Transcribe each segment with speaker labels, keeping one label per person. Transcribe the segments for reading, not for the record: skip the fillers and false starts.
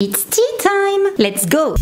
Speaker 1: It's tea time! Let's go!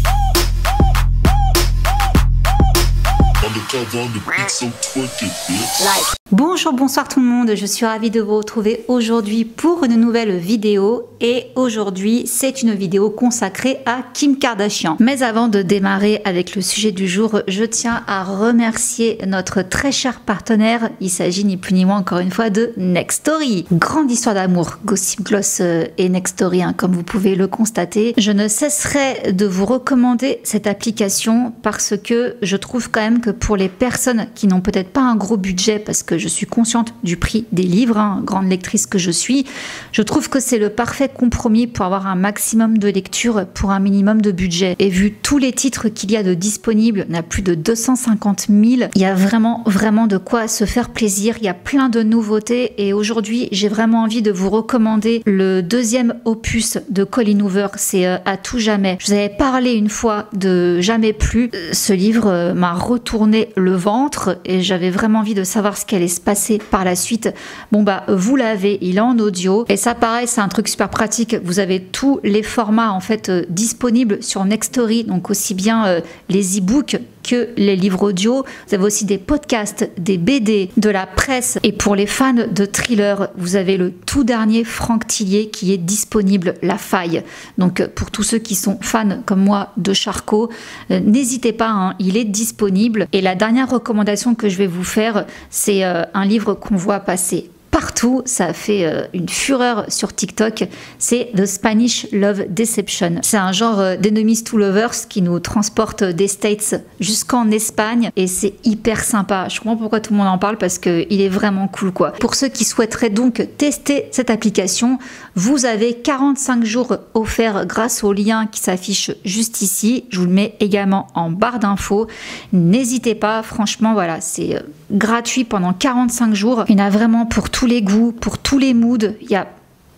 Speaker 1: Bonjour, bonsoir tout le monde, je suis ravie de vous retrouver aujourd'hui pour une nouvelle vidéo et aujourd'hui c'est une vidéo consacrée à Kim Kardashian. Mais avant de démarrer avec le sujet du jour, je tiens à remercier notre très cher partenaire, il s'agit ni plus ni moins encore une fois de Nextory. Grande histoire d'amour, Gossip Gloss et Nextory, comme vous pouvez le constater. Je ne cesserai de vous recommander cette application parce que je trouve quand même que pour les personnes qui n'ont peut-être pas un gros budget, parce que je suis consciente du prix des livres, grande lectrice que je suis, je trouve que c'est le parfait compromis pour avoir un maximum de lecture pour un minimum de budget. Et vu tous les titres qu'il y a de disponibles, il y en a plus de 250 000, il y a vraiment de quoi se faire plaisir, il y a plein de nouveautés et aujourd'hui j'ai vraiment envie de vous recommander le deuxième opus de Colleen Hoover, c'est À tout jamais. Je vous avais parlé une fois de Jamais plus, ce livre m'a retourné le ventre et j'avais vraiment envie de savoir ce qui allait se passer par la suite. Bon bah vous l'avez, il est en audio et ça pareil c'est un truc super pratique, vous avez tous les formats en fait disponibles sur Nextory, donc aussi bien les e-books que les livres audio, vous avez aussi des podcasts, des BD, de la presse et pour les fans de thriller, vous avez le tout dernier Franck Tillier qui est disponible, La Faille. Donc pour tous ceux qui sont fans comme moi de Charcot, n'hésitez pas, il est disponible. Et la dernière recommandation que je vais vous faire, c'est un livre qu'on voit passer partout, ça a fait une fureur sur TikTok, c'est The Spanish Love Deception. C'est un genre d'Enemies to Lovers qui nous transporte des States jusqu'en Espagne et c'est hyper sympa. Je comprends pourquoi tout le monde en parle parce qu'il est vraiment cool quoi. Pour ceux qui souhaiteraient donc tester cette application, vous avez 45 jours offerts grâce au lien qui s'affiche juste ici. Je vous le mets également en barre d'infos. N'hésitez pas, franchement voilà, c'est gratuit pendant 45 jours. Il y en a vraiment pour tous les goûts, pour tous les moods. Il y a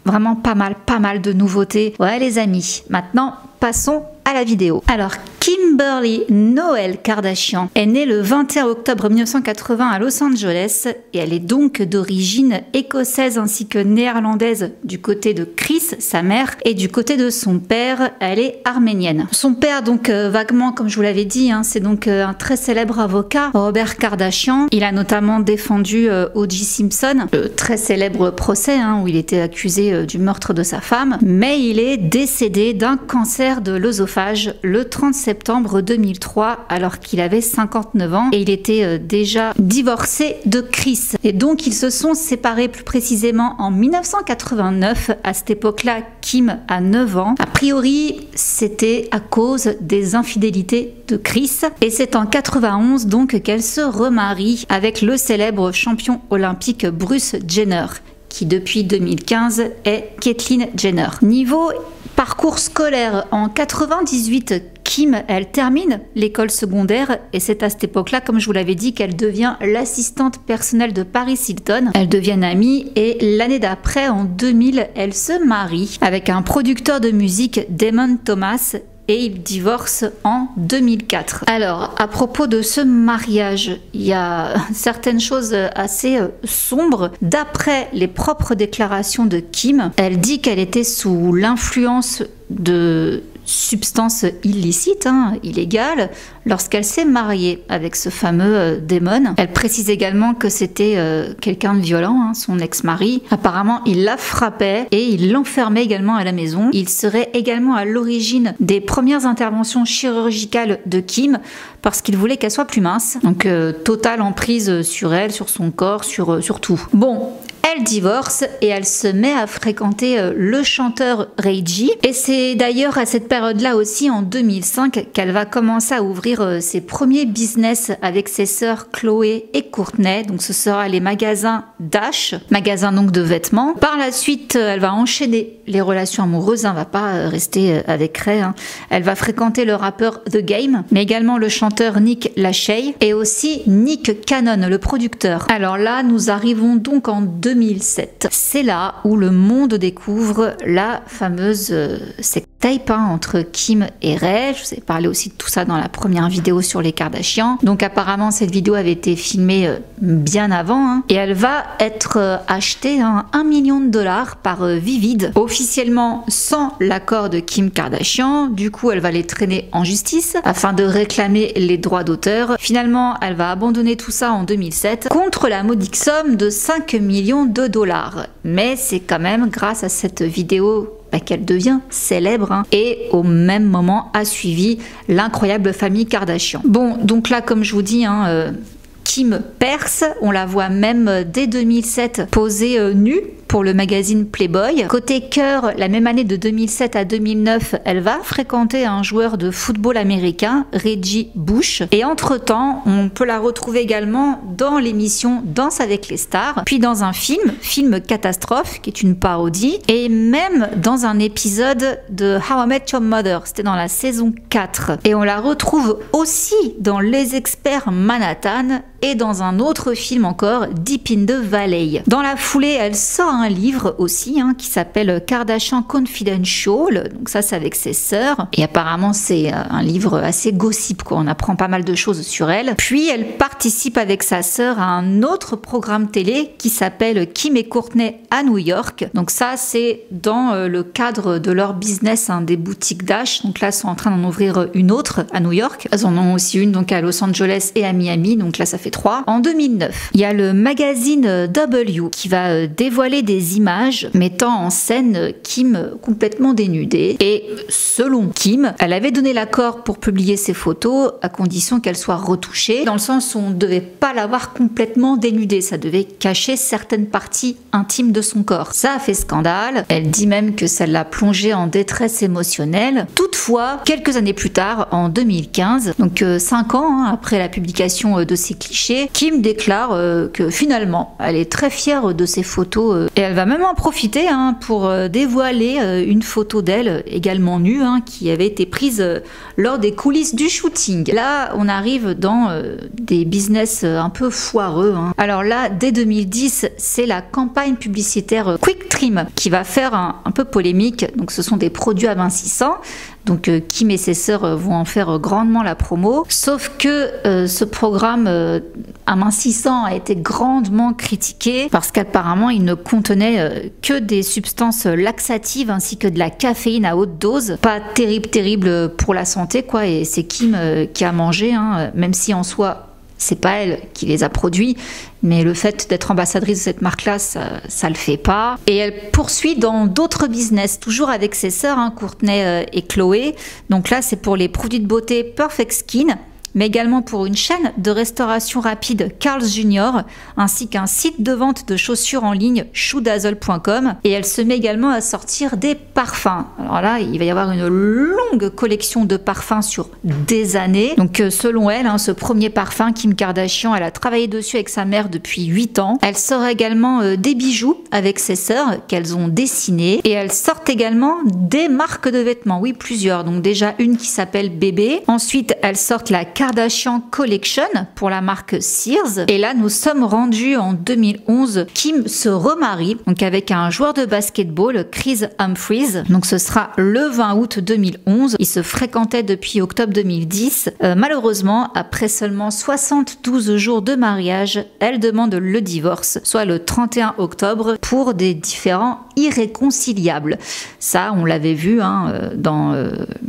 Speaker 1: vraiment pas mal de nouveautés. Ouais les amis, maintenant passons à la vidéo. Alors Kimberly Noel Kardashian est née le 21 octobre 1980 à Los Angeles et elle est donc d'origine écossaise ainsi que néerlandaise du côté de Chris, sa mère, et du côté de son père, elle est arménienne. Son père donc vaguement comme je vous l'avais dit, c'est donc un très célèbre avocat, Robert Kardashian. Il a notamment défendu O.J. Simpson, le très célèbre procès où il était accusé du meurtre de sa femme, mais il est décédé d'un cancer de l'œsophage le 30 septembre 2003 alors qu'il avait 59 ans et il était déjà divorcé de Chris. Et donc ils se sont séparés plus précisément en 1989. À cette époque-là, Kim a 9 ans. A priori, c'était à cause des infidélités de Chris et c'est en 91 donc qu'elle se remarie avec le célèbre champion olympique Bruce Jenner qui depuis 2015 est Caitlyn Jenner. Niveau parcours scolaire, en 98, Kim, elle termine l'école secondaire et c'est à cette époque-là, comme je vous l'avais dit, qu'elle devient l'assistante personnelle de Paris Hilton. Elles deviennent amies et l'année d'après, en 2000, elle se marie avec un producteur de musique, Damon Thomas, et ils divorcent en 2004. Alors, à propos de ce mariage, il y a certaines choses assez sombres. D'après les propres déclarations de Kim, elle dit qu'elle était sous l'influence de substances illicites, illégales, lorsqu'elle s'est mariée avec ce fameux Damon. Elle précise également que c'était quelqu'un de violent, son ex-mari. Apparemment, il la frappait et il l'enfermait également à la maison. Il serait également à l'origine des premières interventions chirurgicales de Kim parce qu'il voulait qu'elle soit plus mince. Donc, totale emprise sur elle, sur son corps, sur tout. Bon, elle divorce et elle se met à fréquenter le chanteur Ray J. Et c'est d'ailleurs à cette période-là aussi, en 2005, qu'elle va commencer à ouvrir ses premiers business avec ses sœurs Chloé et Courtney. Donc ce sera les magasins Dash, magasins donc de vêtements. Par la suite, elle va enchaîner les relations amoureuses, va pas rester avec Ray. Elle va fréquenter le rappeur The Game, mais également le chanteur Nick Lachey et aussi Nick Cannon, le producteur. Alors là, nous arrivons donc en 2007. C'est là où le monde découvre la fameuse secte. tape entre Kim et Ray. Je vous ai parlé aussi de tout ça dans la première vidéo sur les Kardashians. Donc apparemment cette vidéo avait été filmée bien avant et elle va être achetée à $1 million par Vivid, officiellement sans l'accord de Kim Kardashian. Du coup elle va les traîner en justice afin de réclamer les droits d'auteur. Finalement elle va abandonner tout ça en 2007 contre la modique somme de $5 millions. Mais c'est quand même grâce à cette vidéo qu'elle devient célèbre et au même moment a suivi l'incroyable famille Kardashian. Bon, donc là comme je vous dis, Kim perce, on la voit même dès 2007 poser nue pour le magazine Playboy. Côté cœur, la même année de 2007 à 2009, elle va fréquenter un joueur de football américain, Reggie Bush. Et entre-temps, on peut la retrouver également dans l'émission Danse avec les stars, puis dans un film catastrophe, qui est une parodie, et même dans un épisode de How I Met Your Mother, c'était dans la saison 4. Et on la retrouve aussi dans Les Experts Manhattan et dans un autre film encore, Deep in the Valley. Dans la foulée, elle sort un livre aussi qui s'appelle Kardashian Confidential, donc ça c'est avec ses sœurs et apparemment c'est un livre assez gossip quoi. On apprend pas mal de choses sur elle. Puis elle participe avec sa sœur à un autre programme télé qui s'appelle Kim et Courtney à New York, donc ça c'est dans le cadre de leur business des boutiques Dash. Donc là ils sont en train d'en ouvrir une autre à New York, elles en ont aussi une donc à Los Angeles et à Miami, donc là ça fait 3. En 2009 il y a le magazine W qui va dévoiler des images mettant en scène Kim complètement dénudée. Et selon Kim, elle avait donné l'accord pour publier ces photos à condition qu'elles soient retouchées, dans le sens où on ne devait pas la voir complètement dénudée, ça devait cacher certaines parties intimes de son corps. Ça a fait scandale, elle dit même que ça l'a plongée en détresse émotionnelle. Toutefois, quelques années plus tard, en 2015, donc 5 ans après la publication de ces clichés, Kim déclare que finalement, elle est très fière de ces photos et elle va même en profiter pour dévoiler une photo d'elle également nue qui avait été prise lors des coulisses du shooting. Là, on arrive dans des business un peu foireux. Alors là, dès 2010, c'est la campagne publicitaire Quick Trim qui va faire un peu polémique. Donc ce sont des produits amincissants. Donc Kim et ses sœurs vont en faire grandement la promo. Sauf que ce programme amincissant a été grandement critiqué parce qu'apparemment il ne contenait que des substances laxatives ainsi que de la caféine à haute dose. Pas terrible pour la santé quoi. Et c'est Kim qui a mangé, même si en soi c'est pas elle qui les a produits, mais le fait d'être ambassadrice de cette marque-là, ça le fait pas. Et elle poursuit dans d'autres business, toujours avec ses sœurs, Courtney et Chloé. Donc là, c'est pour les produits de beauté Perfect Skin, mais également pour une chaîne de restauration rapide Carl's Jr., ainsi qu'un site de vente de chaussures en ligne shoedazzle.com. Et elle se met également à sortir des parfums. Alors là, il va y avoir une longue collection de parfums sur des années. Donc selon elle, ce premier parfum, Kim Kardashian, elle a travaillé dessus avec sa mère depuis 8 ans. Elle sort également des bijoux avec ses sœurs qu'elles ont dessinés. Et elle sort également des marques de vêtements, oui plusieurs. Donc déjà une qui s'appelle Bébé. Ensuite, elle sort la Kardashian Collection pour la marque Sears. Et là, nous sommes rendus en 2011. Kim se remarie donc avec un joueur de basketball, Chris Humphries. Donc ce sera le 20 août 2011. Ils se fréquentaient depuis octobre 2010. Malheureusement, après seulement 72 jours de mariage, elle demande le divorce, soit le 31 octobre, pour des différends irréconciliables. Ça, on l'avait vu dans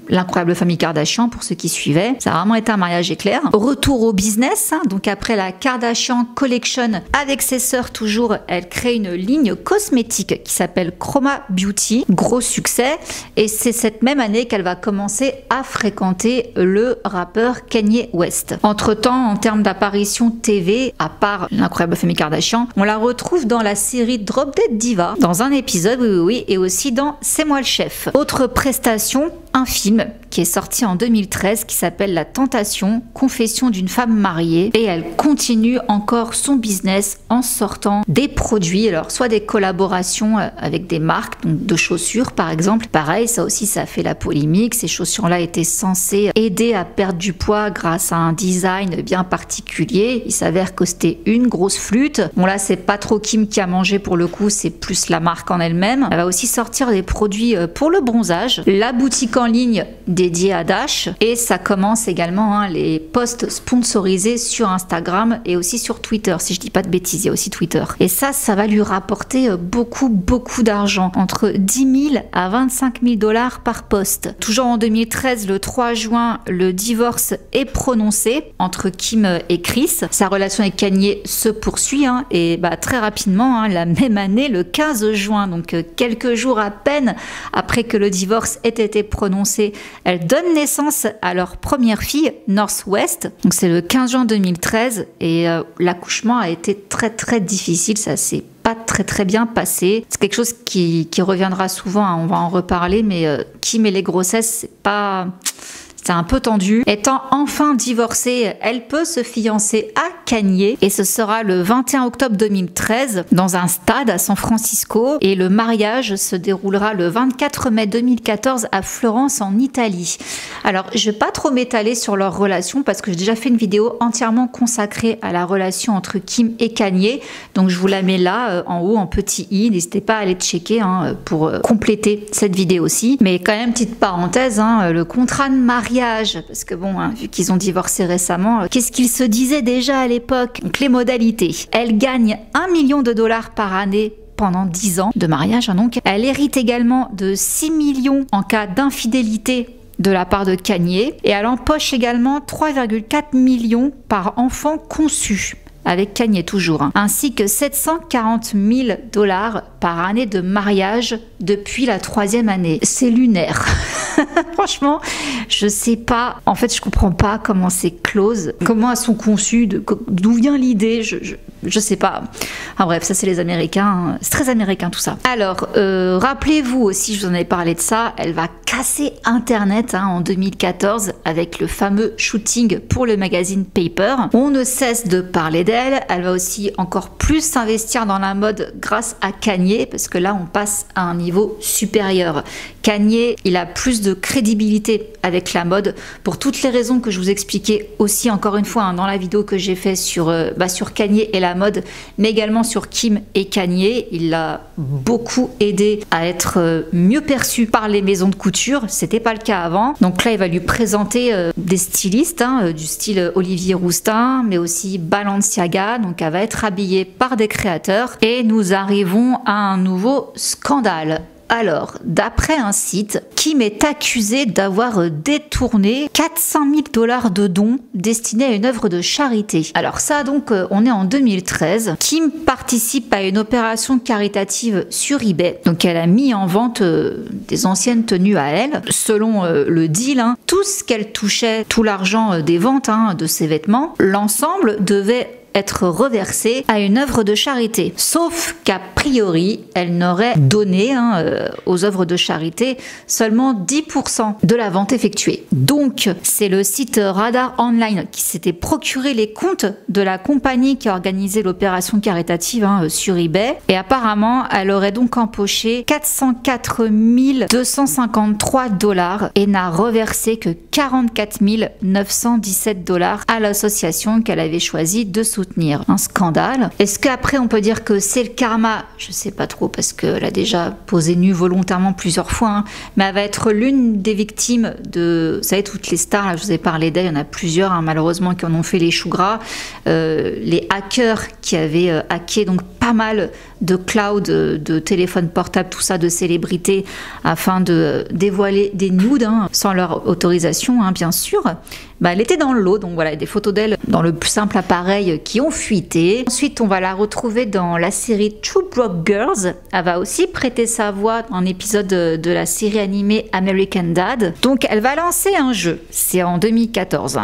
Speaker 1: l'incroyable famille Kardashian pour ceux qui suivaient. Ça a vraiment été un mariage éclair. Retour au business, donc après la Kardashian Collection avec ses sœurs toujours, elle crée une ligne cosmétique qui s'appelle Chroma Beauty, gros succès, et c'est cette même année qu'elle va commencer à fréquenter le rappeur Kanye West. Entre temps, en termes d'apparition TV, à part l'incroyable famille Kardashian, on la retrouve dans la série Drop Dead Diva, dans un épisode, oui, et aussi dans C'est moi le chef. Autre prestation, un film qui qui est sorti en 2013 qui s'appelle La Tentation, confession d'une femme mariée, et elle continue encore son business en sortant des produits, alors soit des collaborations avec des marques, donc de chaussures par exemple. Pareil, ça aussi ça a fait la polémique, ces chaussures-là étaient censées aider à perdre du poids grâce à un design bien particulier. Il s'avère que c'était une grosse flûte. Bon là c'est pas trop Kim qui a mangé pour le coup, c'est plus la marque en elle-même. Elle va aussi sortir des produits pour le bronzage, la boutique en ligne dédiée à Dash, et ça commence également les posts sponsorisés sur Instagram et aussi sur Twitter, si je dis pas de bêtises, il y a aussi Twitter. Et ça va lui rapporter beaucoup d'argent, entre 10 000 à 25 000 $ par post. Toujours en 2013, le 3 juin, le divorce est prononcé entre Kim et Chris. Sa relation avec Kanye se poursuit et très rapidement, la même année, le 15 juin, donc quelques jours à peine après que le divorce ait été prononcé, elle donne naissance à leur première fille, Northwest. Donc c'est le 15 juin 2013 et l'accouchement a été très difficile, ça s'est pas très bien passé. C'est quelque chose qui reviendra souvent, on va en reparler, mais Kim et les grossesses, c'est un peu tendu. Étant enfin divorcée, elle peut se fiancer à Kanye et ce sera le 21 octobre 2013 dans un stade à San Francisco, et le mariage se déroulera le 24 mai 2014 à Florence en Italie. Alors je vais pas trop m'étaler sur leur relation parce que j'ai déjà fait une vidéo entièrement consacrée à la relation entre Kim et Kanye, donc je vous la mets là en haut en petit i, n'hésitez pas à aller checker pour compléter cette vidéo aussi. Mais quand même petite parenthèse, le contrat de mariage, parce que bon, vu qu'ils ont divorcé récemment, qu'est-ce qu'ils se disaient déjà à l'époque? Donc les modalités. Elle gagne 1 million de $ par année pendant 10 ans de mariage, donc. Elle hérite également de 6 millions en cas d'infidélité de la part de Kanye, et elle empoche également 3,4 millions par enfant conçu, avec Kanye toujours, ainsi que 740 000 $ par année de mariage depuis la 3e année. C'est lunaire. Franchement, je sais pas. En fait, je comprends pas comment ces clauses, comment elles sont conçues, d'où vient l'idée. Je sais pas. Enfin bref, ça c'est les Américains. C'est très américain tout ça. Alors, rappelez-vous aussi, je vous en avais parlé de ça, elle va casser Internet en 2014 avec le fameux shooting pour le magazine Paper. On ne cesse de parler d'elle. Elle va aussi encore plus s'investir dans la mode grâce à Kanye, parce que là, on passe à un niveau supérieur. Kanye, il a plus de crédibilité avec la mode pour toutes les raisons que je vous expliquais aussi encore une fois dans la vidéo que j'ai fait sur Kanye et la mode, mais également sur Kim et Kanye. Il l'a beaucoup aidé à être mieux perçu par les maisons de couture, c'était pas le cas avant. Donc là, il va lui présenter des stylistes du style Olivier Rousteing, mais aussi Balenciaga, donc elle va être habillée par des créateurs, et nous arrivons à un nouveau scandale. Alors, d'après un site, Kim est accusée d'avoir détourné 400 000 $ de dons destinés à une œuvre de charité. Alors ça, donc, on est en 2013. Kim participe à une opération caritative sur eBay. Donc, elle a mis en vente des anciennes tenues à elle. Selon le deal, tout ce qu'elle touchait, tout l'argent des ventes de ses vêtements, l'ensemble devait être reversée à une œuvre de charité. Sauf qu'a priori, elle n'aurait donné aux œuvres de charité seulement 10% de la vente effectuée. Donc, c'est le site Radar Online qui s'était procuré les comptes de la compagnie qui a organisé l'opération caritative sur eBay. Et apparemment, elle aurait donc empoché 404 253 $ et n'a reversé que 44 917 $ à l'association qu'elle avait choisi de soutenir. Un scandale. Est-ce qu'après on peut dire que c'est le karma? Je sais pas trop, parce qu'elle a déjà posé nue volontairement plusieurs fois, mais elle va être l'une des victimes de, vous savez, toutes les stars, là, je vous ai parlé d'elle, il y en a plusieurs malheureusement qui en ont fait les choux gras, les hackers qui avaient hacké donc pas mal de cloud, de téléphones portables, tout ça, de célébrités, afin de dévoiler des nudes sans leur autorisation, bien sûr. Elle était dans le lot, donc voilà, des photos d'elle dans le plus simple appareil qui ont fuité. Ensuite, on va la retrouver dans la série True Broke Girls. Elle va aussi prêter sa voix dans un épisode de la série animée American Dad. Donc, elle va lancer un jeu. C'est en 2014.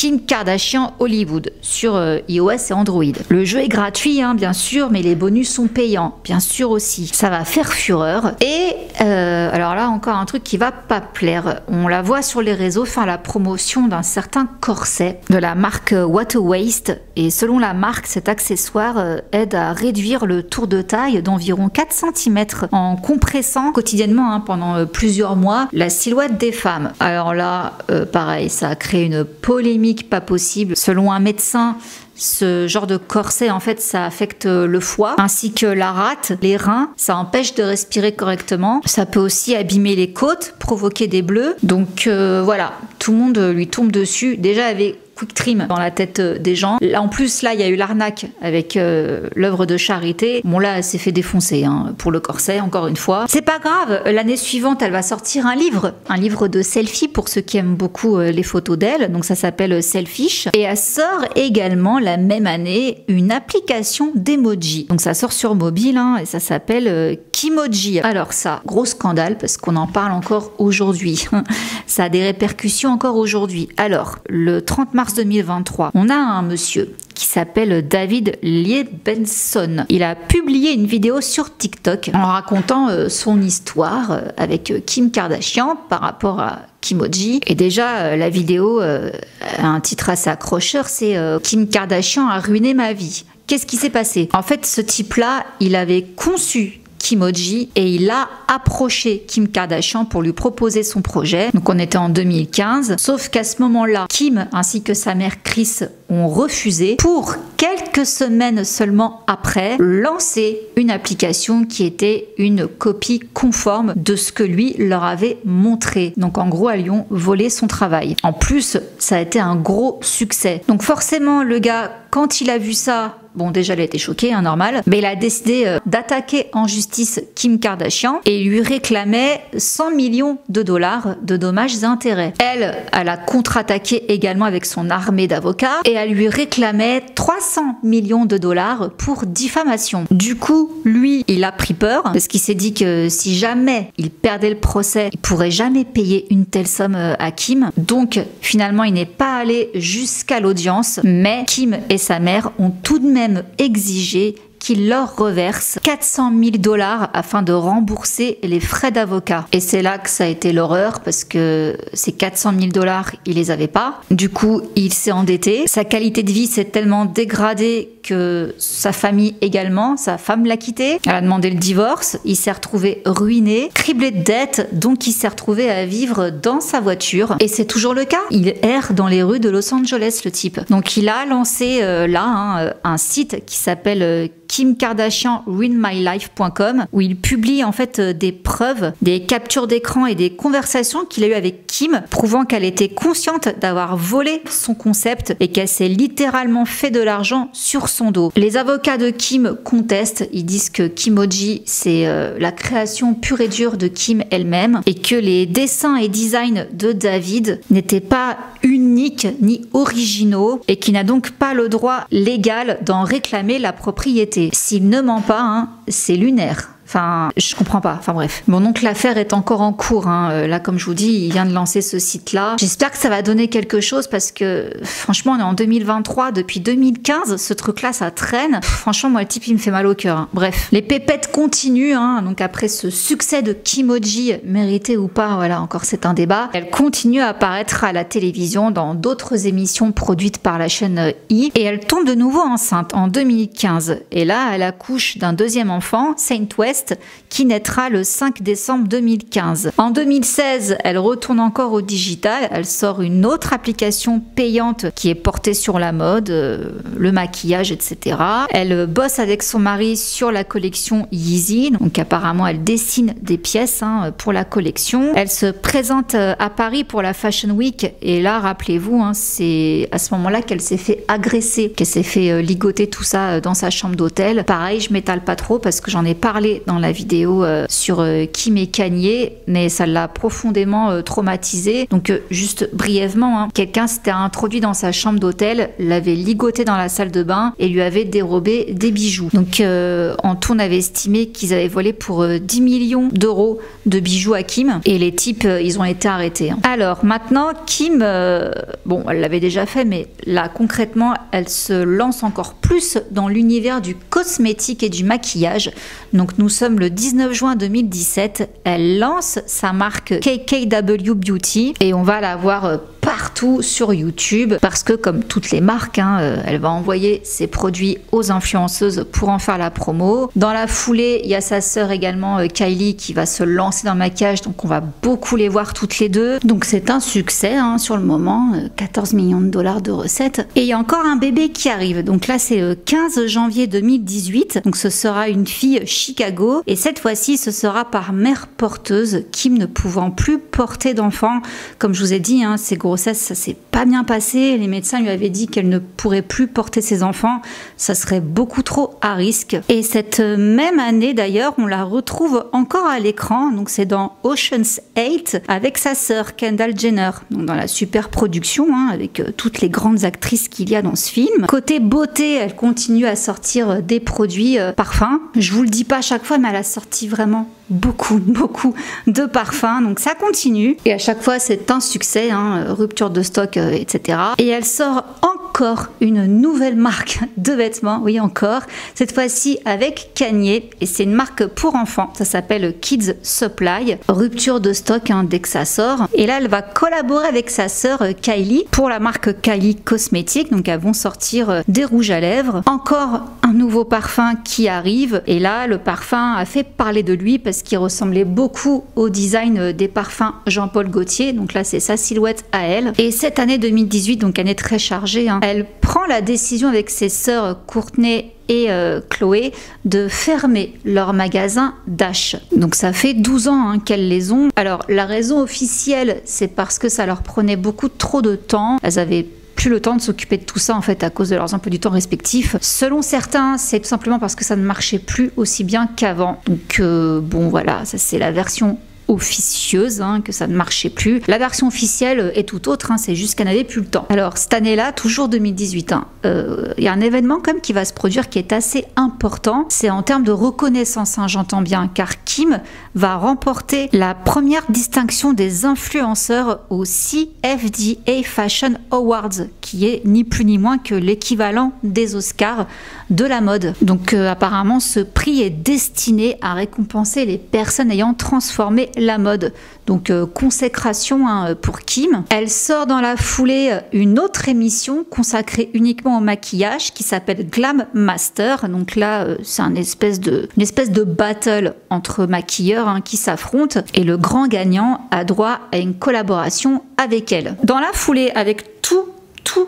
Speaker 1: Kim Kardashian Hollywood sur iOS et Android. Le jeu est gratuit, hein, bien sûr, mais les bonus sont payants, bien sûr aussi. Ça va faire fureur. Et alors là, encore un truc qui va pas plaire. On la voit sur les réseaux faire la promotion d'un certain corset de la marque Water Waste. Et selon la marque, cet accessoire aide à réduire le tour de taille d'environ 4 cm en compressant quotidiennement, hein, pendant plusieurs mois, la silhouette des femmes. Alors là, pareil, ça a créé une polémique pas possible. Selon un médecin, ce genre de corset, en fait, ça affecte le foie ainsi que la rate, les reins. Ça empêche de respirer correctement. Ça peut aussi abîmer les côtes, provoquer des bleus. Donc voilà, tout le monde lui tombe dessus. Déjà avec Quick Trim dans la tête des gens. Là, en plus, là, il y a eu l'arnaque avec l'œuvre de charité. Bon, là, elle s'est fait défoncer, hein, pour le corset, encore une fois. C'est pas grave. L'année suivante, elle va sortir un livre de selfie pour ceux qui aiment beaucoup les photos d'elle. Donc, ça s'appelle Selfish. Et elle sort également la même année une application d'emoji. Donc, ça sort sur mobile, hein, et ça s'appelle Kimoji. Alors ça, gros scandale parce qu'on en parle encore aujourd'hui. Ça a des répercussions encore aujourd'hui. Alors, le 30 mars 2023, on a un monsieur qui s'appelle David Liebenson. Il a publié une vidéo sur TikTok en racontant son histoire avec Kim Kardashian par rapport à Kimoji. Et déjà, la vidéo a un titre assez accrocheur, c'est Kim Kardashian a ruiné ma vie. Qu'est-ce qui s'est passé? En fait, ce type-là, il avait conçu Kimoji et il a approché Kim Kardashian pour lui proposer son projet. Donc on était en 2015, sauf qu'à ce moment-là, Kim ainsi que sa mère Kris ont refusé pour quelques semaines seulement après lancer une application qui était une copie conforme de ce que lui leur avait montré. Donc en gros, elles lui ont volé son travail. En plus, ça a été un gros succès. Donc forcément, le gars, quand il a vu ça, bon, déjà, il a été choqué, hein, normal. Mais il a décidé d'attaquer en justice Kim Kardashian et lui réclamait 100 millions de dollars de dommages et intérêts. Elle a contre-attaqué également avec son armée d'avocats et elle lui réclamait 300 millions de dollars pour diffamation. Du coup, lui, il a pris peur parce qu'il s'est dit que si jamais il perdait le procès, il pourrait jamais payer une telle somme à Kim. Donc, finalement, il n'est pas allé jusqu'à l'audience, mais Kim et sa mère ont tout de même exigé qu'il leur reverse 400 000 dollars afin de rembourser les frais d'avocat. Et c'est là que ça a été l'horreur parce que ces 400 000 dollars, il les avait pas. Du coup, il s'est endetté. Sa qualité de vie s'est tellement dégradée que sa famille également, sa femme l'a quitté. Elle a demandé le divorce. Il s'est retrouvé ruiné, criblé de dettes, donc il s'est retrouvé à vivre dans sa voiture. Et c'est toujours le cas. Il erre dans les rues de Los Angeles, le type. Donc il a lancé un site qui s'appelle KimKardashianRuinMyLife.com où il publie en fait des preuves, des captures d'écran et des conversations qu'il a eues avec Kim, prouvant qu'elle était consciente d'avoir volé son concept et qu'elle s'est littéralement fait de l'argent sur son dos. Les avocats de Kim contestent, ils disent que Kimoji c'est la création pure et dure de Kim elle-même et que les dessins et designs de David n'étaient pas uniques ni originaux et qu'il n'a donc pas le droit légal d'en réclamer la propriété. S'il ne ment pas, hein, c'est lunaire. Enfin, je comprends pas. Enfin bref. Bon, donc l'affaire est encore en cours, hein. Là, comme je vous dis, il vient de lancer ce site-là. J'espère que ça va donner quelque chose parce que, franchement, on est en 2023. Depuis 2015, ce truc-là, ça traîne. Franchement, moi, le type, il me fait mal au cœur, hein. Bref. Les pépettes continuent, hein. Donc après ce succès de Kimoji, mérité ou pas, voilà, encore c'est un débat. Elle continue à apparaître à la télévision dans d'autres émissions produites par la chaîne E! Et elle tombe de nouveau enceinte en 2015. Et là, elle accouche d'un deuxième enfant, Saint West, qui naîtra le 5 décembre 2015. En 2016, elle retourne encore au digital. Elle sort une autre application payante qui est portée sur la mode, le maquillage, etc. Elle bosse avec son mari sur la collection Yeezy. Donc apparemment, elle dessine des pièces, hein, pour la collection. Elle se présente à Paris pour la Fashion Week. Et là, rappelez-vous, hein, c'est à ce moment-là qu'elle s'est fait agresser, qu'elle s'est fait ligoter tout ça dans sa chambre d'hôtel. Pareil, je m'étale pas trop parce que j'en ai parlé dans la vidéo sur Kim et Kanye, mais ça l'a profondément traumatisé. Donc juste brièvement, hein, quelqu'un s'était introduit dans sa chambre d'hôtel, l'avait ligoté dans la salle de bain et lui avait dérobé des bijoux. Donc en tout, on avait estimé qu'ils avaient volé pour 10 millions d'euros de bijoux à Kim, et les types, ils ont été arrêtés. Hein. Alors maintenant, Kim, bon, elle l'avait déjà fait, mais là concrètement, elle se lance encore plus dans l'univers du cosmétique et du maquillage. Donc nous sommes le 19 juin 2017, elle lance sa marque KKW Beauty et on va la voir partout sur YouTube parce que comme toutes les marques, hein, elle va envoyer ses produits aux influenceuses pour en faire la promo. Dans la foulée, il y a sa sœur également Kylie qui va se lancer dans le maquillage, donc on va beaucoup les voir toutes les deux. Donc c'est un succès hein, sur le moment, 14 millions de dollars de recettes. Et il y a encore un bébé qui arrive, donc là c'est le 15 janvier 2018, donc ce sera une fille Chicago et cette fois-ci ce sera par mère porteuse, Kim ne pouvant plus porter d'enfant. Comme je vous ai dit, hein, ses grossesses ça s'est pas bien passé, les médecins lui avaient dit qu'elle ne pourrait plus porter ses enfants, ça serait beaucoup trop à risque. Et cette même année d'ailleurs on la retrouve encore à l'écran, donc c'est dans Ocean's 8 avec sa sœur Kendall Jenner, donc dans la super production hein, avec toutes les grandes actrices qu'il y a dans ce film. Côté beauté, elle continue à sortir des produits parfums, je vous le dis pas à chaque fois mais elle a sorti vraiment beaucoup de parfums, donc ça continue et à chaque fois c'est un succès hein, rupture de stock etc. Et elle sort encore une nouvelle marque de vêtements, oui encore, cette fois-ci avec Kanye et c'est une marque pour enfants, ça s'appelle Kids Supply, rupture de stock hein, dès que ça sort. Et là elle va collaborer avec sa sœur Kylie pour la marque Kylie Cosmetics, donc elles vont sortir des rouges à lèvres, encore un nouveau parfum qui arrive et là le parfum a fait parler de lui parce qu'il ressemblait beaucoup au design des parfums Jean-Paul Gaultier, donc là c'est sa silhouette à elle. Et cette année 2018, donc année très chargée, hein, elle prend la décision avec ses sœurs Courtney et Chloé de fermer leur magasin Dash. Donc ça fait 12 ans hein, qu'elles les ont. Alors la raison officielle c'est parce que ça leur prenait beaucoup trop de temps, elles avaient plus le temps de s'occuper de tout ça en fait à cause de leurs emplois du temps respectifs. Selon certains, c'est tout simplement parce que ça ne marchait plus aussi bien qu'avant. Donc bon voilà, ça c'est la version officieuse, hein, que ça ne marchait plus. La version officielle est tout autre, hein, c'est juste qu'elle n'avait plus le temps. Alors cette année-là, toujours 2018, hein, y a un événement quand même qui va se produire qui est assez important, c'est en termes de reconnaissance, hein, j'entends bien, car Kim va remporter la première distinction des influenceurs au CFDA Fashion Awards, qui est ni plus ni moins que l'équivalent des Oscars de la mode. Donc apparemment ce prix est destiné à récompenser les personnes ayant transformé la mode. Donc consécration hein, pour Kim. Elle sort dans la foulée une autre émission consacrée uniquement au maquillage qui s'appelle Glam Master. Donc là c'est une espèce de battle entre maquilleurs hein, qui s'affrontent et le grand gagnant a droit à une collaboration avec elle. Dans la foulée, avec tout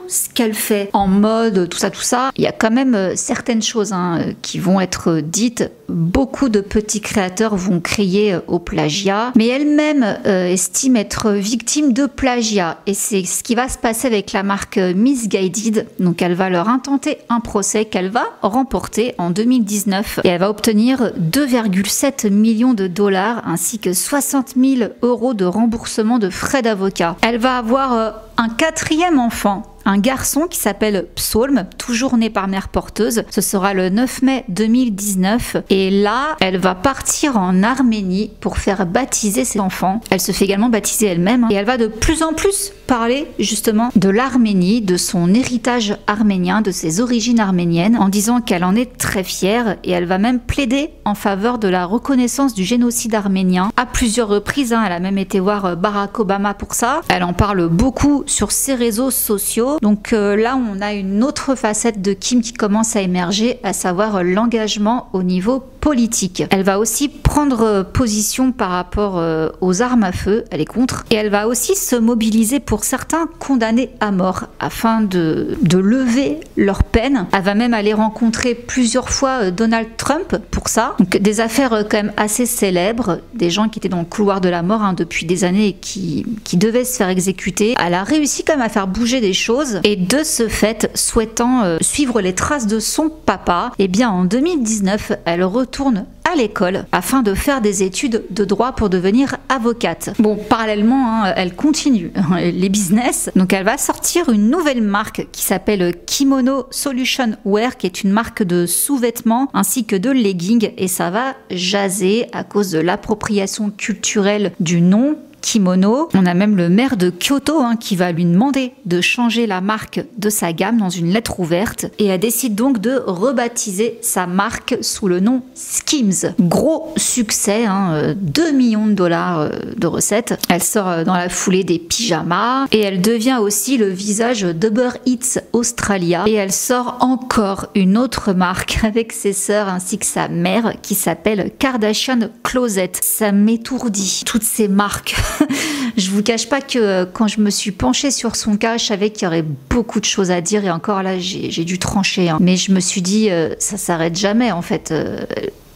Speaker 1: ce qu'elle fait en mode, tout ça, il y a quand même certaines choses hein, qui vont être dites. Beaucoup de petits créateurs vont crier au plagiat, mais elle-même estime être victime de plagiat. Et c'est ce qui va se passer avec la marque Missguided. Donc elle va leur intenter un procès qu'elle va remporter en 2019. Et elle va obtenir 2,7 millions de dollars ainsi que 60 000 euros de remboursement de frais d'avocat. Elle va avoir un quatrième enfant, un garçon qui s'appelle Psalm, toujours né par mère porteuse. Ce sera le 9 mai 2019. Et là, elle va partir en Arménie pour faire baptiser ses enfants. Elle se fait également baptiser elle-même. Et elle va de plus en plus parler justement de l'Arménie, de son héritage arménien, de ses origines arméniennes, en disant qu'elle en est très fière. Et elle va même plaider en faveur de la reconnaissance du génocide arménien à plusieurs reprises. Hein. Elle a même été voir Barack Obama pour ça. Elle en parle beaucoup sur ses réseaux sociaux. Donc là, on a une autre facette de Kim qui commence à émerger, à savoir l'engagement au niveau politique. Elle va aussi prendre position par rapport aux armes à feu, elle est contre, et elle va aussi se mobiliser pour certains condamnés à mort afin de lever leur peine. Elle va même aller rencontrer plusieurs fois Donald Trump pour ça. Donc des affaires quand même assez célèbres, des gens qui étaient dans le couloir de la mort hein, depuis des années et qui devaient se faire exécuter. Elle a réussi quand même à faire bouger des choses et de ce fait, souhaitant suivre les traces de son papa, et bien en 2019, elle retourne à l'école afin de faire des études de droit pour devenir avocate. Bon, parallèlement, elle continue les business. Donc elle va sortir une nouvelle marque qui s'appelle Kimono Solution Wear, qui est une marque de sous-vêtements ainsi que de leggings, et ça va jaser à cause de l'appropriation culturelle du nom Kimono. On a même le maire de Kyoto qui va lui demander de changer la marque de sa gamme dans une lettre ouverte, et elle décide donc de rebaptiser sa marque sous le nom Skims. Gros succès, 2 millions de dollars de recettes. Elle sort dans la foulée des pyjamas et elle devient aussi le visage d'Uber Eats Australia, et elle sort encore une autre marque avec ses sœurs ainsi que sa mère qui s'appelle Kardashian Closet. Ça m'étourdit, toutes ces marques. Je vous cache pas que quand je me suis penchée sur son cas, je savais qu'il y aurait beaucoup de choses à dire, et encore là j'ai dû trancher. Mais je me suis dit, ça s'arrête jamais en fait.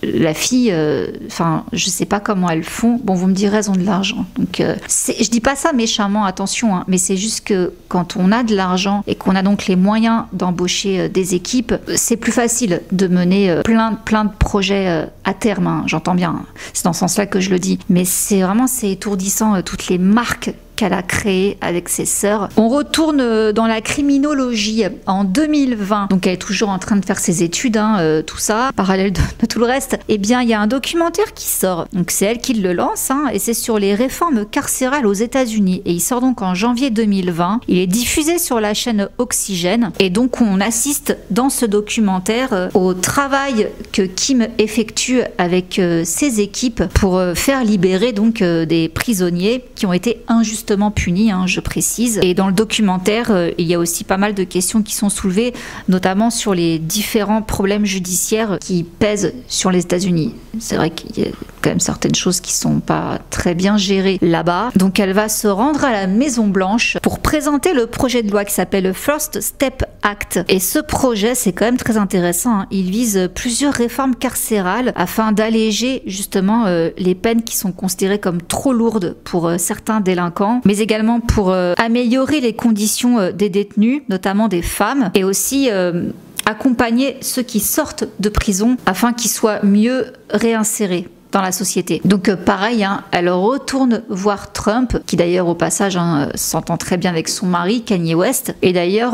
Speaker 1: La fille, je sais pas comment elles font. Bon, vous me direz, elles ont de l'argent. Donc, je dis pas ça méchamment, attention, mais c'est juste que quand on a de l'argent et qu'on a donc les moyens d'embaucher des équipes, c'est plus facile de mener plein de projets à terme. J'entends bien, c'est dans ce sens-là que je le dis. Mais c'est étourdissant, toutes les marques qu'elle a créé avec ses sœurs. On retourne dans la criminologie en 2020. Donc elle est toujours en train de faire ses études, tout ça, parallèle de tout le reste. Eh bien, il y a un documentaire qui sort. Donc c'est elle qui le lance, et c'est sur les réformes carcérales aux États-Unis. Et il sort donc en janvier 2020. Il est diffusé sur la chaîne Oxygène. Et donc on assiste dans ce documentaire au travail que Kim effectue avec ses équipes pour faire libérer donc des prisonniers qui ont été injustement punis, je précise. Et dans le documentaire, il y a aussi pas mal de questions qui sont soulevées, notamment sur les différents problèmes judiciaires qui pèsent sur les États-Unis. C'est vrai qu'il y a quand même certaines choses qui sont pas très bien gérées là-bas. Donc elle va se rendre à la Maison Blanche pour présenter le projet de loi qui s'appelle First Step Act. Et ce projet, c'est quand même très intéressant. Il vise plusieurs réformes carcérales afin d'alléger justement les peines qui sont considérées comme trop lourdes pour certains délinquants, mais également pour améliorer les conditions des détenus, notamment des femmes, et aussi accompagner ceux qui sortent de prison afin qu'ils soient mieux réinsérés dans la société. Donc pareil, elle retourne voir Trump, qui d'ailleurs au passage s'entend très bien avec son mari Kanye West. Et d'ailleurs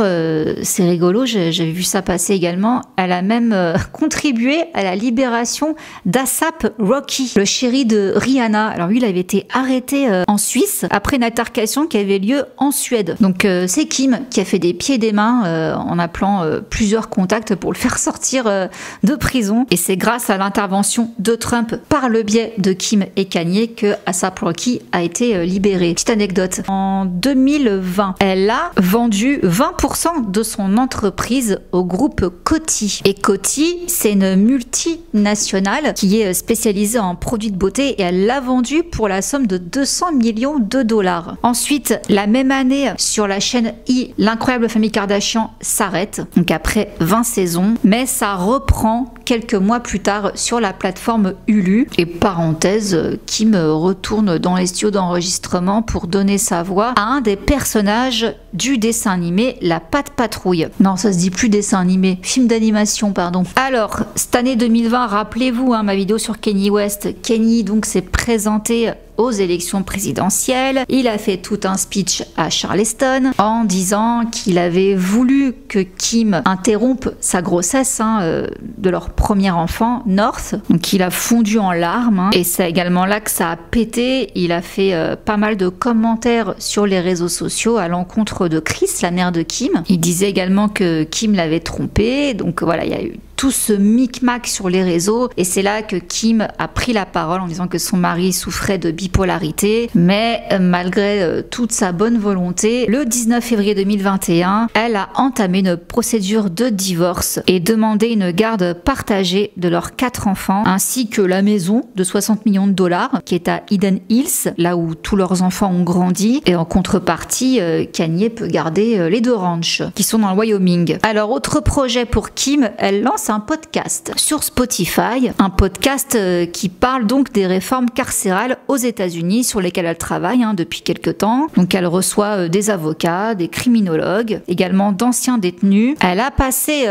Speaker 1: c'est rigolo, j'ai vu ça passer également, elle a même contribué à la libération d'A$AP Rocky, le chéri de Rihanna. Alors lui, il avait été arrêté en Suisse après une altercation qui avait lieu en Suède. Donc c'est Kim qui a fait des pieds et des mains en appelant plusieurs contacts pour le faire sortir de prison, et c'est grâce à l'intervention de Trump par le biais de Kim et Kanye que A$AP Rocky a été libéré. Petite anecdote, en 2020, elle a vendu 20% de son entreprise au groupe Coty. Et Coty, c'est une multinationale qui est spécialisée en produits de beauté, et elle l'a vendu pour la somme de 200 millions de dollars. Ensuite, la même année, sur la chaîne I, l'incroyable famille Kardashian s'arrête, donc après 20 saisons, mais ça reprend quelques mois plus tard sur la plateforme Hulu. Et parenthèse, Kim retourne dans les studios d'enregistrement pour donner sa voix à un des personnages du dessin animé La Patte Patrouille. Non, ça se dit plus dessin animé, film d'animation, pardon. Alors, cette année 2020, rappelez-vous ma vidéo sur Kanye West. Kanye donc s'est présenté aux élections présidentielles. Il a fait tout un speech à Charleston en disant qu'il avait voulu que Kim interrompe sa grossesse de leur premier enfant, North. Donc il a fondu en larmes, et c'est également là que ça a pété. Il a fait pas mal de commentaires sur les réseaux sociaux à l'encontre de Kris, la mère de Kim. Il disait également que Kim l'avait trompé. Donc voilà, il y a eu tout ce micmac sur les réseaux, et c'est là que Kim a pris la parole en disant que son mari souffrait de bipolarité, mais malgré toute sa bonne volonté, le 19 février 2021, elle a entamé une procédure de divorce et demandé une garde partagée de leurs 4 enfants, ainsi que la maison de 60 millions de dollars qui est à Eden Hills, là où tous leurs enfants ont grandi, et en contrepartie, Kanye peut garder les 2 ranchs qui sont dans le Wyoming. Alors autre projet pour Kim, elle lance lance un podcast sur Spotify, un podcast qui parle donc des réformes carcérales aux États-Unis sur lesquelles elle travaille depuis quelque temps. Donc elle reçoit des avocats, des criminologues, également d'anciens détenus. Elle a passé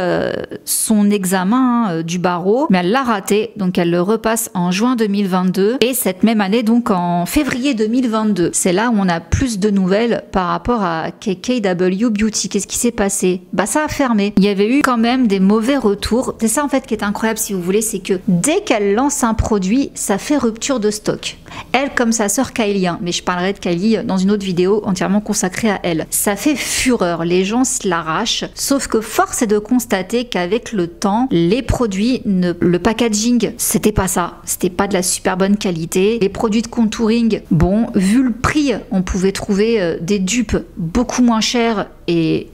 Speaker 1: son examen du barreau, mais elle l'a raté, donc elle le repasse en juin 2022 et cette même année donc en février 2022. C'est là où on a plus de nouvelles par rapport à KKW Beauty. Qu'est-ce qui s'est passé? Bah ça a fermé. Il y avait eu quand même des mauvais retours. C'est ça en fait qui est incroyable si vous voulez, c'est que dès qu'elle lance un produit, ça fait rupture de stock. Elle comme sa sœur Kylie, mais je parlerai de Kylie dans une autre vidéo entièrement consacrée à elle. Ça fait fureur, les gens se l'arrachent, sauf que force est de constater qu'avec le temps, les produits, le packaging, c'était pas ça. C'était pas de la super bonne qualité. Les produits de contouring, bon, vu le prix, on pouvait trouver des dupes beaucoup moins chères et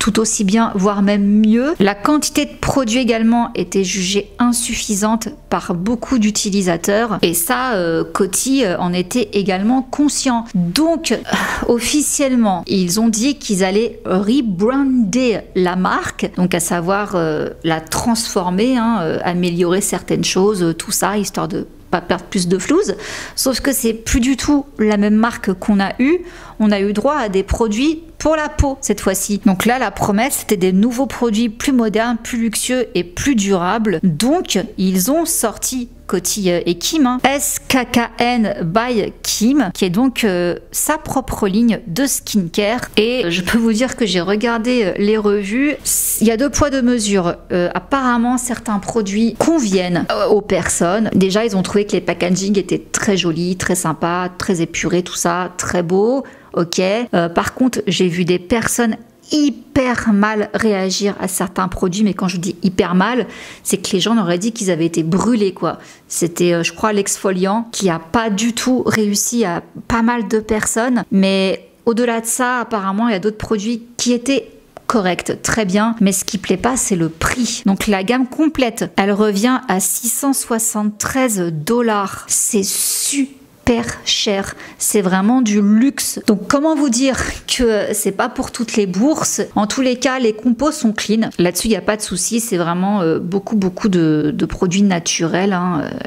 Speaker 1: tout aussi bien, voire même mieux. La quantité de produits également était jugée insuffisante par beaucoup d'utilisateurs et ça, Coty en était également conscient. Donc, officiellement, ils ont dit qu'ils allaient rebrander la marque, donc à savoir la transformer, améliorer certaines choses, tout ça, histoire de pas perdre plus de flouze, sauf que c'est plus du tout la même marque qu'on a eu. On a eu droit à des produits pour la peau cette fois-ci. Donc là, la promesse, c'était des nouveaux produits plus modernes, plus luxueux et plus durables. Donc, ils ont sorti Coty et Kim, SKKN by Kim, qui est donc sa propre ligne de skincare. Et je peux vous dire que j'ai regardé les revues. Il y a 2 poids 2 mesures. Apparemment, certains produits conviennent aux personnes. Déjà, ils ont trouvé que les packaging étaient très jolis, très sympas, très épurés, tout ça, très beau. Ok. Par contre, j'ai vu des personnes hyper mal réagir à certains produits, mais quand je dis hyper mal, c'est que les gens auraient dit qu'ils avaient été brûlés, quoi. C'était, je crois, l'exfoliant qui a pas du tout réussi à pas mal de personnes, mais au-delà de ça, apparemment, il y a d'autres produits qui étaient correct, très bien, mais ce qui plaît pas, c'est le prix. Donc la gamme complète, elle revient à 673 $. C'est super cher, c'est vraiment du luxe. Donc comment vous dire que c'est pas pour toutes les bourses? En tous les cas, les compos sont clean. Là-dessus, il n'y a pas de souci. C'est vraiment beaucoup de produits naturels.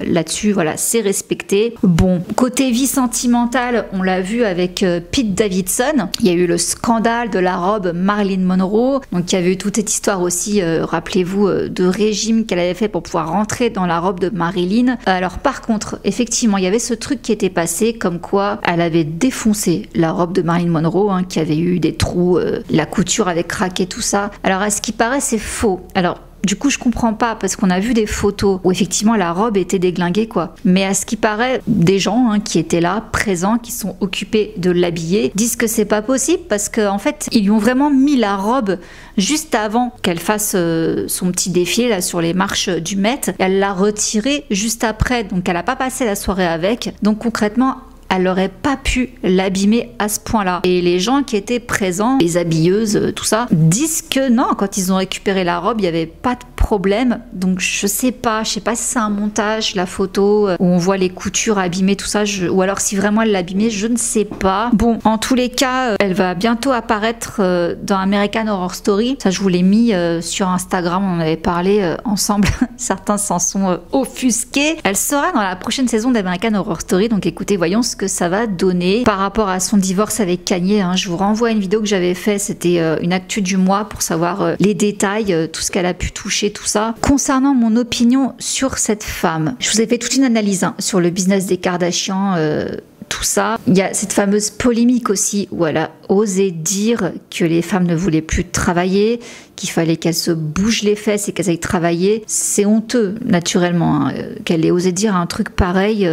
Speaker 1: Là-dessus, voilà, c'est respecté. Bon, côté vie sentimentale, on l'a vu avec Pete Davidson. Il y a eu le scandale de la robe Marilyn Monroe. Donc il y avait eu toute cette histoire aussi, rappelez-vous, de régime qu'elle avait fait pour pouvoir rentrer dans la robe de Marilyn. Alors par contre, effectivement, il y avait ce truc qui était passé, comme quoi elle avait défoncé la robe de Marilyn Monroe, qui avait eu des trous, la couture avait craqué, tout ça. Alors à ce qui paraît, c'est faux. Alors du coup, je comprends pas parce qu'on a vu des photos où effectivement la robe était déglinguée, quoi. Mais à ce qui paraît, des gens qui étaient là, présents, qui sont occupés de l'habiller, disent que c'est pas possible parce qu'en fait, ils lui ont vraiment mis la robe juste avant qu'elle fasse son petit défilé là sur les marches du Met. Elle l'a retirée juste après, donc elle a pas passé la soirée avec. Donc concrètement, elle n'aurait pas pu l'abîmer à ce point-là. Et les gens qui étaient présents, les habilleuses, tout ça, disent que non, quand ils ont récupéré la robe, il n'y avait pas de problème. Donc je sais pas si c'est un montage, la photo, où on voit les coutures abîmées, tout ça, ou alors si vraiment elle l'a abîmée, je ne sais pas. Bon, en tous les cas, elle va bientôt apparaître dans American Horror Story. Ça, je vous l'ai mis sur Instagram, on en avait parlé ensemble. Certains s'en sont offusqués. Elle sera dans la prochaine saison d'American Horror Story, donc écoutez, voyons ce que ça va donner par rapport à son divorce avec Kanye. Je vous renvoie à une vidéo que j'avais fait, c'était une actu du mois pour savoir les détails, tout ce qu'elle a pu toucher, tout ça. Concernant mon opinion sur cette femme, je vous ai fait toute une analyse sur le business des Kardashians, tout ça. Il y a cette fameuse polémique aussi où elle a osé dire que les femmes ne voulaient plus travailler, qu'il fallait qu'elles se bougent les fesses et qu'elles aillent travailler. C'est honteux, naturellement, qu'elle ait osé dire un truc pareil,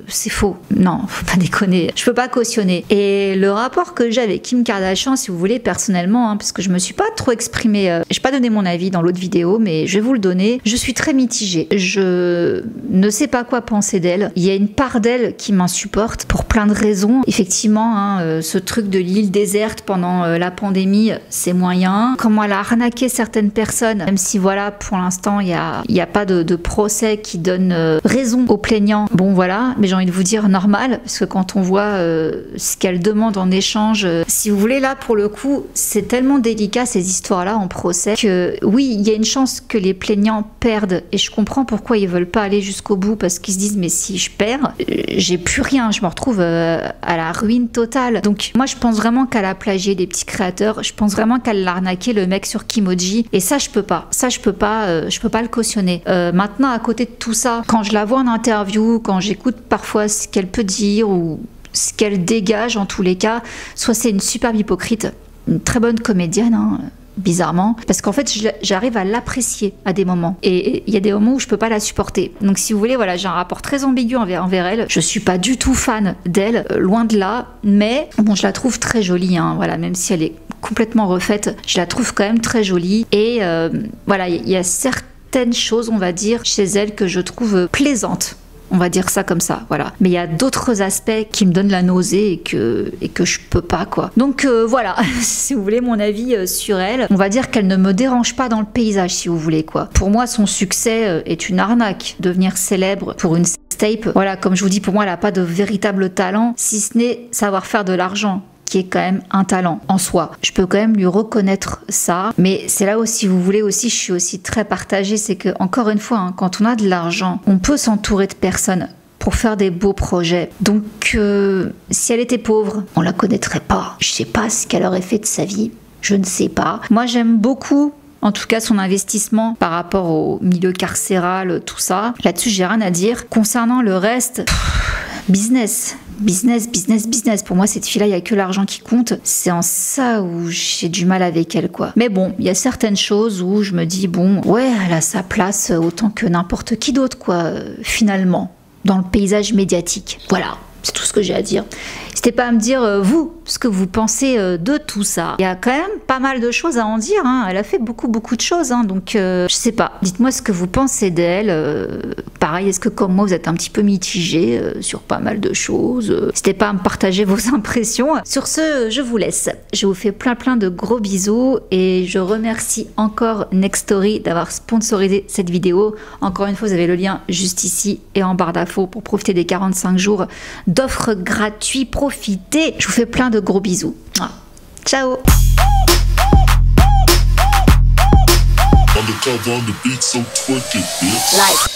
Speaker 1: c'est faux. Non, faut pas déconner. Je peux pas cautionner. Et le rapport que j'ai avec Kim Kardashian, si vous voulez, personnellement, parce que je me suis pas trop exprimée, j'ai pas donné mon avis dans l'autre vidéo, mais je vais vous le donner. Je suis très mitigée. Je ne sais pas quoi penser d'elle. Il y a une part d'elle qui m'insupporte. pour plein de raisons. Effectivement, hein, ce truc de l'île déserte pendant la pandémie, c'est moyen. Comment elle a arnaqué certaines personnes, même si voilà, pour l'instant, il y a pas de procès qui donne raison aux plaignants. Bon voilà, mais j'ai envie de vous dire normal, parce que quand on voit ce qu'elle demande en échange, si vous voulez, là pour le coup, c'est tellement délicat ces histoires-là en procès que oui, il y a une chance que les plaignants perdent, et je comprends pourquoi ils veulent pas aller jusqu'au bout, parce qu'ils se disent mais si je perds, j'ai plus rien, je me retrouve à la ruine totale. Donc moi je pense vraiment qu'elle a plagié des petits créateurs, je pense vraiment qu'elle a arnaqué le mec sur Kimoji, et ça je peux pas le cautionner. Maintenant, à côté de tout ça, quand je la vois en interview, quand j'écoute parfois ce qu'elle peut dire ou ce qu'elle dégage, en tous les cas, soit c'est une superbe hypocrite, une très bonne comédienne, hein, bizarrement, parce qu'en fait j'arrive à l'apprécier à des moments, et il y a des moments où je peux pas la supporter. Donc si vous voulez, voilà, j'ai un rapport très ambigu envers elle. Je suis pas du tout fan d'elle, loin de là, mais bon, je la trouve très jolie, hein, voilà, même si elle est complètement refaite, je la trouve quand même très jolie, et voilà, il y a certaines choses, on va dire, chez elle que je trouve plaisantes. On va dire ça comme ça, voilà. Mais il y a d'autres aspects qui me donnent la nausée et que je peux pas, quoi. Donc voilà, si vous voulez mon avis sur elle, on va dire qu'elle ne me dérange pas dans le paysage, si vous voulez, quoi. Pour moi, son succès est une arnaque. Devenir célèbre pour une sextape, voilà, comme je vous dis, pour moi, elle n'a pas de véritable talent, si ce n'est savoir faire de l'argent, qui est quand même un talent en soi. Je peux quand même lui reconnaître ça, mais c'est là où, si vous voulez aussi, je suis aussi très partagée, c'est que, encore une fois, hein, quand on a de l'argent, on peut s'entourer de personnes pour faire des beaux projets. Donc, si elle était pauvre, on la connaîtrait pas. Je sais pas ce qu'elle aurait fait de sa vie, je ne sais pas. Moi, j'aime beaucoup, en tout cas, son investissement par rapport au milieu carcéral, tout ça. Là-dessus, j'ai rien à dire. Concernant le reste, business. Pour moi, cette fille-là, il n'y a que l'argent qui compte. C'est en ça où j'ai du mal avec elle, quoi. Mais bon, il y a certaines choses où je me dis, bon, ouais, elle a sa place autant que n'importe qui d'autre, quoi, finalement, dans le paysage médiatique. Voilà, c'est tout ce que j'ai à dire. N'hésitez pas à me dire, vous, ce que vous pensez de tout ça. Il y a quand même pas mal de choses à en dire, hein. Elle a fait beaucoup de choses, hein. Donc je sais pas, dites-moi ce que vous pensez d'elle. Pareil, est-ce que comme moi vous êtes un petit peu mitigé sur pas mal de choses? N'hésitez pas à me partager vos impressions. Sur ce, je vous laisse. Je vous fais plein de gros bisous, et je remercie encore Nextory d'avoir sponsorisé cette vidéo. Encore une fois, vous avez le lien juste ici et en barre d'infos pour profiter des 45 jours d'offres gratuites. Profitez. Je vous fais plein de gros bisous. Ciao. Like.